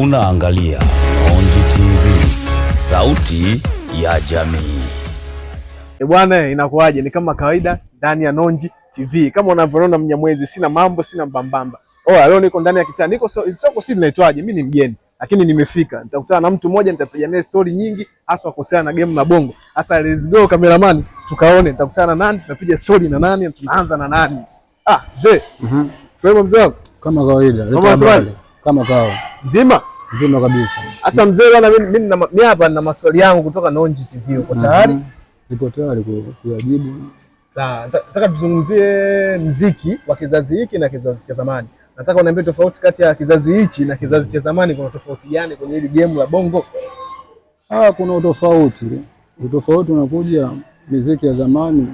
Unaangalia Nonji TV, sauti ya jamii. Bwana, inakuaje? Ni kama kawaida ndani ya Nonji TV. Kama unavyoona Mnyamwezi, sina mambo, sina mbambamba. Leo niko ndani ya kitani. Soko si linaitwaje? Mimi ni mgeni, lakini nimefika. Nitakutana na mtu mmoja, nitapiga naye story nyingi, hasa kuhusiana na game na bongo. Hasa let's go cameraman, tukaone nitakutana na nani, tunapiga story na nani, tunaanza na nani. Mzee. Wewe mzee wangu? Kama kawaida. Kama kawa. Nzima kabisa. Sasa mzee bwana, mimi hapa nina maswali yangu kutoka Nonji TV. Uko tayari? Nipo tayari kuyajibu. Sawa, nataka tuzungumzie muziki wa kizazi hiki na kizazi cha zamani. Nataka uniambie tofauti kati ya kizazi hichi na kizazi cha zamani, kuna tofauti gani kwenye hili game la bongo? Kuna utofauti. Utofauti unakuja, muziki ya zamani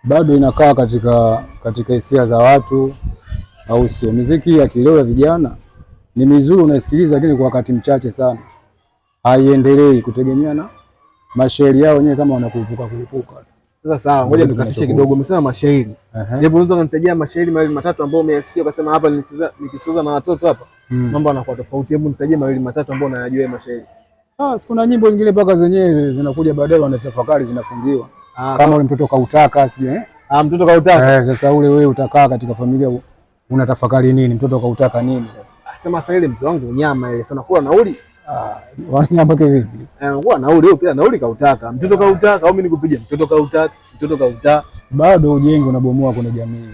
bado inakaa katika hisia za watu, au sio? Muziki ya kileo ya vijana ni mizuri, unaisikiliza, lakini kwa wakati mchache sana, haiendelei, kutegemea na mashairi yao wenyewe kama wanakuvuka. Sasa sawa, ngoja nikatishe kidogo. Umesema mashairi. Hebu unaweza kunitajia mashairi mawili matatu ambayo umeyasikia ukasema hapa nikisikiliza na watoto hapa mambo yanakuwa tofauti. Hebu nitajie mawili matatu ambayo unayajua mashairi. Kuna nyimbo nyingine mpaka zenyewe zinakuja baadaye, wanatafakari, zinafungiwa. Kama ule mtoto kautaka, sije mtoto kautaka. Sasa ule wewe utakaa katika familia unatafakari nini? Mtoto kautaka nini sasa? Sema sasa ile mzee wangu nyama ile, sio nakula nauli. Wanyama kwa vipi? Unakuwa nauli wewe pia, nauli kautaka. Mtoto kautaka au mimi nikupige mtoto kautaka, mtoto kautaka. Bado ujengo unabomoa kwenye jamii.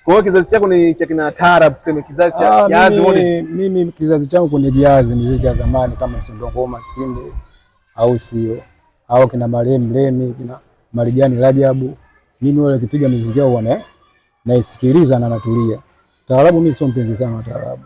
Kwa hiyo kizazi chako ni cha kina taarab, tuseme kizazi cha jazi wote. Mimi kizazi changu kwenye jazi, muziki ya zamani kama Ngoma, Skinde, au sio? Au kina Marehemu Lemi, kina Marijani Rajabu. Mimi wale kipiga muziki yao naisikiliza na natulia. Taarabu mimi sio mpenzi sana wa taarabu.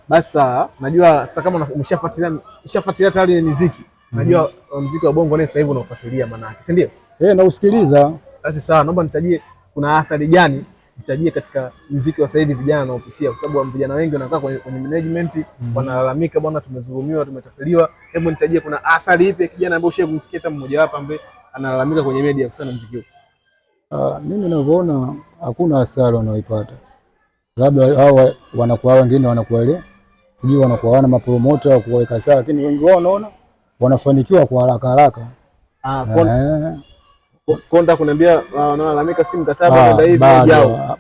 Basi najua sasa kama umeshafuatilia tayari muziki. Najua muziki wa bongo sasa hivi unaofuatilia maana yake, si ndio? Na usikiliza. Basi sawa, naomba nitajie kuna athari gani nitajie katika muziki wa sasa hivi vijana wanaopitia, kwa sababu vijana wengi wanakaa kwenye management wanalalamika, bwana tumezulumiwa, tumetapeliwa. Hebu nitajie kuna athari ipi kijana ambaye ushamsikia hata mmoja wapo ambaye analalamika kwenye media kuhusiana na muziki huu? Mimi ninavyoona hakuna hasara wanaoipata. Labda hao wanakuwa wengine wanakuwa ile sijui wanakuwa wana mapromota wa kuweka sawa, lakini wengi wao wanaona wanafanikiwa kwa haraka. Konda kuniambia wanalalamika si mkataba ndio hivi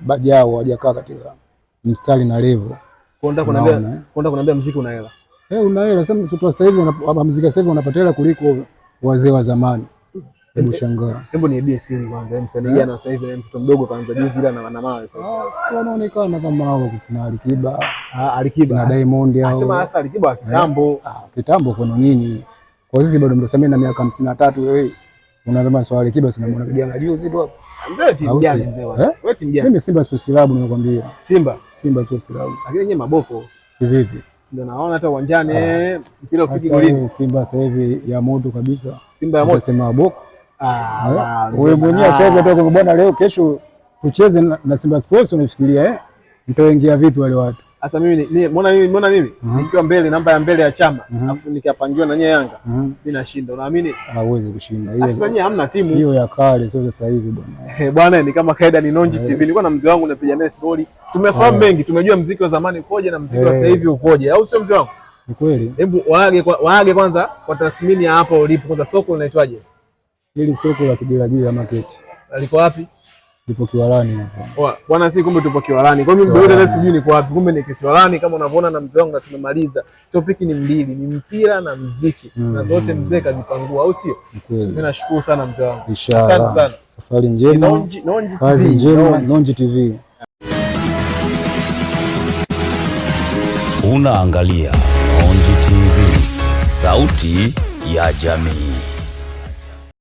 bajao hawajakaa katika mstari na level. Konda kuniambia muziki una hela. Una hela. Sasa mtoto sasa hivi muziki sasa hivi unapata hela kuliko wazee wa zamani. Hebu shangaa. Hebu niambie siri kwanza, msanii gani sasa hivi mtoto mdogo kaanza juzi ila na mawe sasa? Si wanaonekana kama hao kina Alikiba. Alikiba na Diamond hao. Anasema hasa Alikiba wa kitambo. Kitambo kwenu nyinyi. Kwa sisi bado mtasamia na miaka 53 wewe. Unasema swali Alikiba sinamwona kijana juzi tu hapo. Wewe timu gani mzee wangu? Wewe timu gani? Mimi Simba Sports Club nimekwambia. Simba Sports Club. Lakini yeye maboko. Vipi? Ndio naona hata uwanjani mpira ufiki golini. Simba sasa hivi ya moto kabisa. Simba ya moto. Unasema maboko. Wewe mwenyewe sasa hivi unataka bwana leo kesho tucheze na Simba Sports, unafikiria mtaingia vipi wale watu? Sasa mimi mbona mimi nikiwa mbele namba ya mbele ya chama afu nikapangiwa na Yanga mimi nashinda, unaamini? Hauwezi kushinda. Sasa nyinyi hamna timu hiyo ya kale, sio sasa hivi bwana. Bwana ni kama kaida, ni Nonji TV. Nilikuwa na mzee wangu napiga naye story. Tumefahamu mengi, tumejua muziki wa zamani ukoje na muziki wa sasa hivi ukoje, au sio mzee wangu? Ni kweli. Hebu waage kwanza kwa tathmini ya hapo ulipo. Kwanza soko linaitwaje? Hili soko la Kibirajira Market. Liko wapi? Lipo Kiwalani hapo. Bwana si kumbe tupo Kiwalani. Kwa mimi ndio ile sijui niko wapi. Kumbe ni Kiwalani kama unavyoona na mzee wangu, na tumemaliza. Topic ni mbili, ni mpira na muziki. Na zote mzee kajipangua, au sio? Mimi nashukuru sana mzee wangu. Asante sana. Safari njema. Nonji TV. Unaangalia Nonji TV, sauti ya jamii.